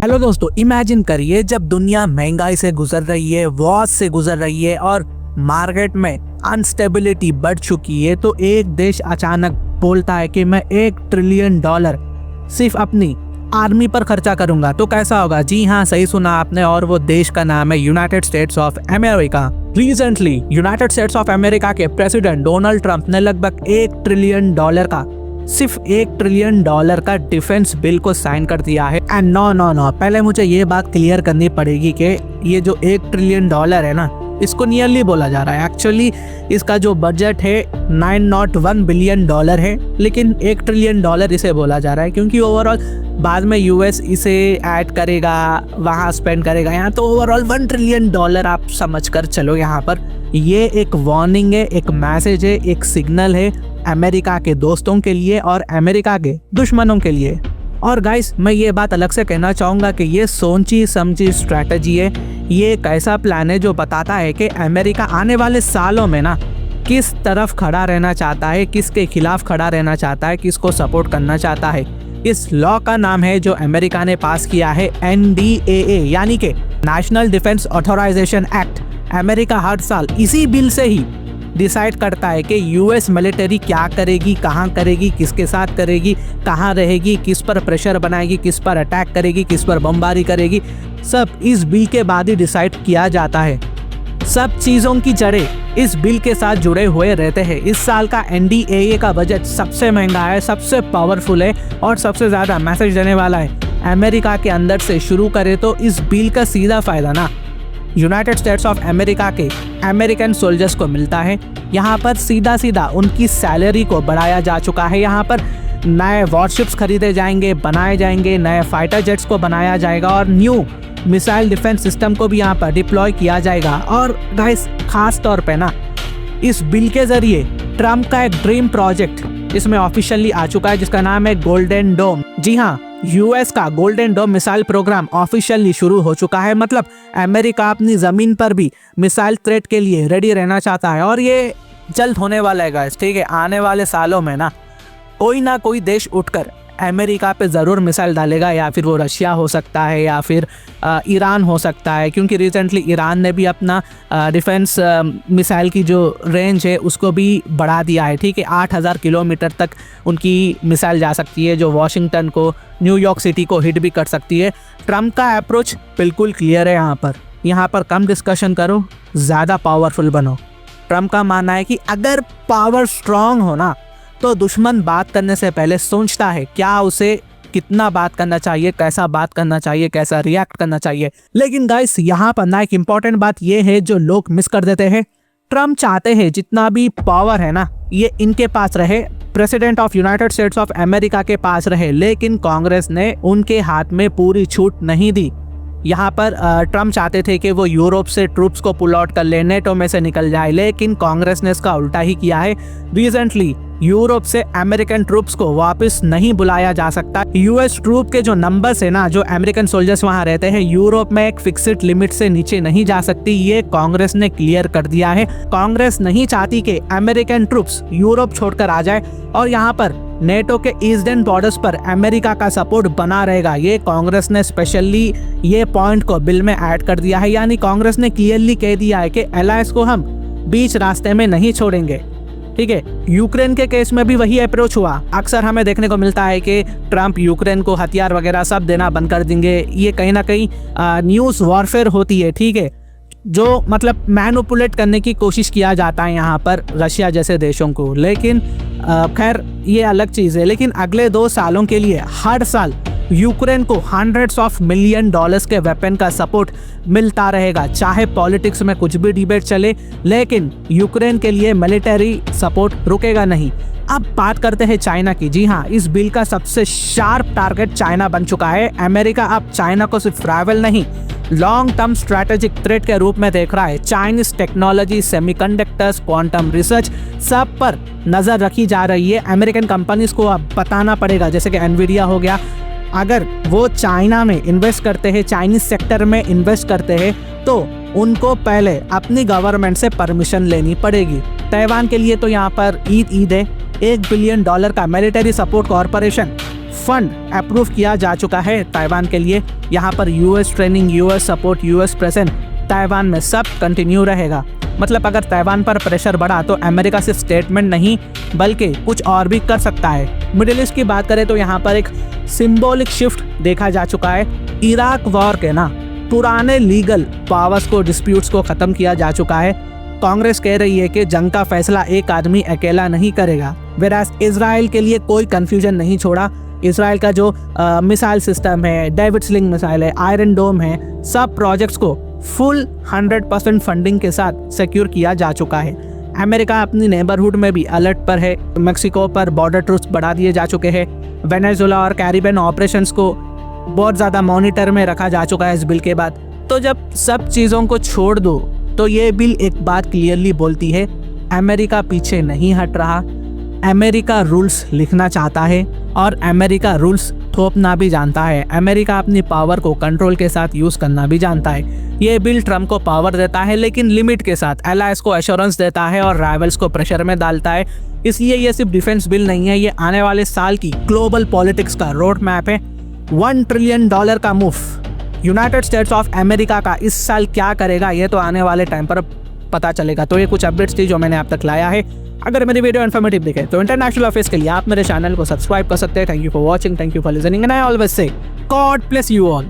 Hello दोस्तों, imagine करिए जब दुनिया महंगाई से गुजर रही है, वॉर से गुजर रही है और मार्केट में अनस्टेबिलिटी बढ़ चुकी है, तो एक देश अचानक बोलता है कि मैं $1 ट्रिलियन सिर्फ अपनी आर्मी पर खर्चा करूंगा। तो कैसा होगा? जी हाँ, सही सुना आपने, और वो देश का नाम है United states of America. Recently United states of America के प्रेसिडेंट डोनाल्ड ट्रंप ने लगभग $1 ट्रिलियन का, सिर्फ $1 ट्रिलियन का डिफेंस बिल को साइन कर दिया है। एंड नो, पहले मुझे ये बात क्लियर करनी पड़ेगी कि ये जो $1 ट्रिलियन है ना, इसको नियरली बोला जा रहा है। एक्चुअली इसका जो बजट है $901 बिलियन है, लेकिन $1 ट्रिलियन इसे बोला जा रहा है क्योंकि ओवरऑल बाद में यूएस इसे ऐड करेगा, वहाँ स्पेंड करेगा। यहाँ तो ओवरऑल $1 ट्रिलियन आप समझ कर चलो। यहाँ पर ये एक वार्निंग है, एक मैसेज है, एक सिग्नल है अमेरिका के दोस्तों के लिए और अमेरिका के दुश्मनों के लिए। और गाइस, मैं ये बात अलग से कहना चाहूँगा कि ये सोची समझी स्ट्रैटेजी है। ये एक ऐसा प्लान है जो बताता है कि अमेरिका आने वाले सालों में ना किस तरफ खड़ा रहना चाहता है, किसके खिलाफ खड़ा रहना चाहता है, किसको सपोर्ट करना चाहता है। इस लॉ का नाम है, जो अमेरिका ने पास किया है, NDAA, यानी कि national defence authorisation act. America हर साल इसी बिल से ही डिसाइड करता है कि यूएस मिलिट्री क्या करेगी, कहाँ करेगी, किसके साथ करेगी, कहाँ रहेगी, किस पर प्रेशर बनाएगी, किस पर अटैक करेगी, किस पर बमबारी करेगी। सब इस बिल के बाद ही डिसाइड किया जाता है। सब चीज़ों की जड़ें इस बिल के साथ जुड़े हुए रहते हैं। इस साल का NDAA का बजट सबसे महंगा है, सबसे पावरफुल है और सबसे ज़्यादा मैसेज देने वाला है। अमेरिका के अंदर से शुरू करें तो इस बिल का सीधा फ़ायदा ना यूनाइटेड स्टेट्स ऑफ अमेरिका के अमेरिकन सोल्जर्स को मिलता है। यहाँ पर सीधा उनकी सैलरी को बढ़ाया जा चुका है। यहाँ पर नए वॉरशिप्स खरीदे जाएंगे, बनाए जाएंगे, नए फाइटर जेट्स को बनाया जाएगा और न्यू मिसाइल डिफेंस सिस्टम को भी यहाँ पर डिप्लॉय किया जाएगा। और गाइस, खास तौर पे ना इस बिल के ज़रिए ट्रम्प का एक ड्रीम प्रोजेक्ट इसमें ऑफिशियली आ चुका है, जिसका नाम है गोल्डन डोम। जी हाँ, यूएस का golden dome missile program officially शुरू हो चुका है। मतलब अमेरिका अपनी ज़मीन पर भी मिसाइल थ्रेट के लिए रेडी रहना चाहता है और ये जल्द होने वाला है गाइस, ठीक है। आने वाले सालों में ना कोई देश उठकर अमेरिका पे ज़रूर मिसाइल डालेगा, या फिर वो रशिया हो सकता है या फिर ईरान हो सकता है, क्योंकि रिसेंटली ईरान ने भी अपना डिफेंस मिसाइल की जो रेंज है उसको भी बढ़ा दिया है, ठीक है। 8000 किलोमीटर तक उनकी मिसाइल जा सकती है, जो वॉशिंगटन को, न्यूयॉर्क सिटी को हिट भी कर सकती है। ट्रम्प का अप्रोच बिल्कुल क्लियर है। यहाँ पर कम डिस्कशन करो, ज़्यादा पावरफुल बनो। ट्रम्प का मानना है कि अगर पावर स्ट्रांग हो ना, तो दुश्मन बात करने से पहले सोचता है क्या उसे कितना बात करना चाहिए, कैसा बात करना चाहिए, कैसा रिएक्ट करना चाहिए। लेकिन गाइस, यहाँ पर ना एक इम्पॉर्टेंट बात ये है जो लोग मिस कर देते हैं। ट्रम्प चाहते हैं जितना भी पावर है ना, ये इनके पास रहे, president of United states of America के पास रहे, लेकिन कांग्रेस ने उनके हाथ में पूरी छूट नहीं दी। यहाँ पर ट्रम्प चाहते थे कि वो यूरोप से ट्रूप्स को पुल आउट कर ले, नेटो में से निकल जाए, लेकिन कांग्रेस ने इसका उल्टा ही किया है। रिसेंटली यूरोप से अमेरिकन ट्रूप्स को वापस नहीं बुलाया जा सकता। यूएस ट्रूप के जो नंबर्स है ना, जो अमेरिकन सोल्जर्स वहाँ रहते हैं, यूरोप में एक फिक्स्ड लिमिट से नीचे नहीं जा सकती। ये कांग्रेस ने क्लियर कर दिया है। कांग्रेस नहीं चाहती कि अमेरिकन ट्रूप्स यूरोप छोड़कर आ जाए और यहाँ पर नेटो के ईस्टर्न बॉर्डर्स पर अमेरिका का सपोर्ट बना रहेगा। ये कांग्रेस ने स्पेशली ये पॉइंट को बिल में ऐड कर दिया है। यानी कांग्रेस ने क्लियरली कह दिया है कि अलायंस को हम बीच रास्ते में नहीं छोड़ेंगे, ठीक है। यूक्रेन के केस में भी वही अप्रोच हुआ। अक्सर हमें देखने को मिलता है कि ट्रम्प यूक्रेन को हथियार वगैरह सब देना बंद कर देंगे। ये कहीं ना कहीं न्यूज़ वॉरफेयर होती है, ठीक है, जो मतलब मैनिपुलेट करने की कोशिश किया जाता है यहाँ पर रशिया जैसे देशों को। लेकिन खैर ये अलग चीज़ है। लेकिन अगले 2 सालों के लिए हर साल यूक्रेन को $100 ऑफ मिलियन के वेपन का सपोर्ट मिलता रहेगा, चाहे पॉलिटिक्स में कुछ भी डिबेट चले, लेकिन यूक्रेन के लिए मिलिट्री सपोर्ट रुकेगा नहीं। अब बात करते हैं चाइना की। जी हाँ, इस बिल का सबसे शार्प टारगेट चाइना बन चुका है। अमेरिका अब चाइना को सिर्फ राइवल नहीं, लॉन्ग टर्म स्ट्रैटेजिक थ्रेट के रूप में देख रहा है। Chinese technology, semiconductors, quantum research, सब पर नज़र रखी जा रही है। अमेरिकन कंपनीज को अब बताना पड़ेगा, जैसे कि एनवीडिया हो गया, अगर वो चाइना में इन्वेस्ट करते हैं, चाइनीज सेक्टर में इन्वेस्ट करते हैं, तो उनको पहले अपनी गवर्नमेंट से परमिशन लेनी पड़ेगी। ताइवान के लिए तो यहाँ पर ईद है। $1 बिलियन का military support corporation fund approve किया जा चुका है ताइवान के लिए। यहाँ पर US training, US support, US present Taiwan में सब कंटिन्यू रहेगा। मतलब अगर ताइवान पर प्रेशर बढ़ा तो अमेरिका सिर्फ स्टेटमेंट नहीं बल्कि कुछ और भी कर सकता है। मिडिल ईस्ट की बात करें तो यहाँ पर एक सिंबॉलिक शिफ्ट देखा जा चुका है। इराक वॉर के पुराने लीगल पावर्स को, डिस्प्यूट्स को ख़त्म किया जा चुका है। कांग्रेस कह रही है कि जंग का फैसला एक आदमी अकेला नहीं करेगा। वेरास इजराइल के लिए कोई कंफ्यूजन नहीं छोड़ा। इजराइल का जो मिसाइल सिस्टम है, डेविड स्लिंग मिसाइल है, आयरन डोम है, सब प्रोजेक्ट्स को फुल 100% फंडिंग के साथ सिक्योर किया जा चुका है। अमेरिका अपनी नेबरहुड में भी अलर्ट पर है। मेक्सिको पर बॉर्डर ट्रूप्स बढ़ा दिए जा चुके हैं। वेनेजुएला और कैरिबियन ऑपरेशंस को बहुत ज़्यादा मॉनिटर में रखा जा चुका है इस बिल के बाद। तो जब सब चीज़ों को छोड़ दो तो ये बिल एक बात क्लियरली बोलती है, अमेरिका पीछे नहीं हट रहा। अमेरिका रूल्स लिखना चाहता है और अमेरिका रूल्स थोपना भी जानता है। अमेरिका अपनी पावर को कंट्रोल के साथ यूज़ करना भी जानता है। ये बिल ट्रम्प को पावर देता है लेकिन लिमिट के साथ, एलाइज को एश्योरेंस देता है और राइवल्स को प्रेशर में डालता है। इसलिए ये सिर्फ डिफेंस बिल नहीं है, ये आने वाले साल की ग्लोबल पॉलिटिक्स का रोड मैप है। $1 ट्रिलियन का move United states of America का इस साल क्या करेगा ये तो आने वाले टाइम पर पता चलेगा। तो ये कुछ अपडेट्स थी जो मैंने आप तक लाया है। अगर मेरी वीडियो इन्फॉर्मेटिव दिखे तो इंटरनेशनल अफेयर्स के लिए आप मेरे चैनल को सब्सक्राइब कर सकते हैं। Thank you for watching, thank you for listening and I always say God bless you all.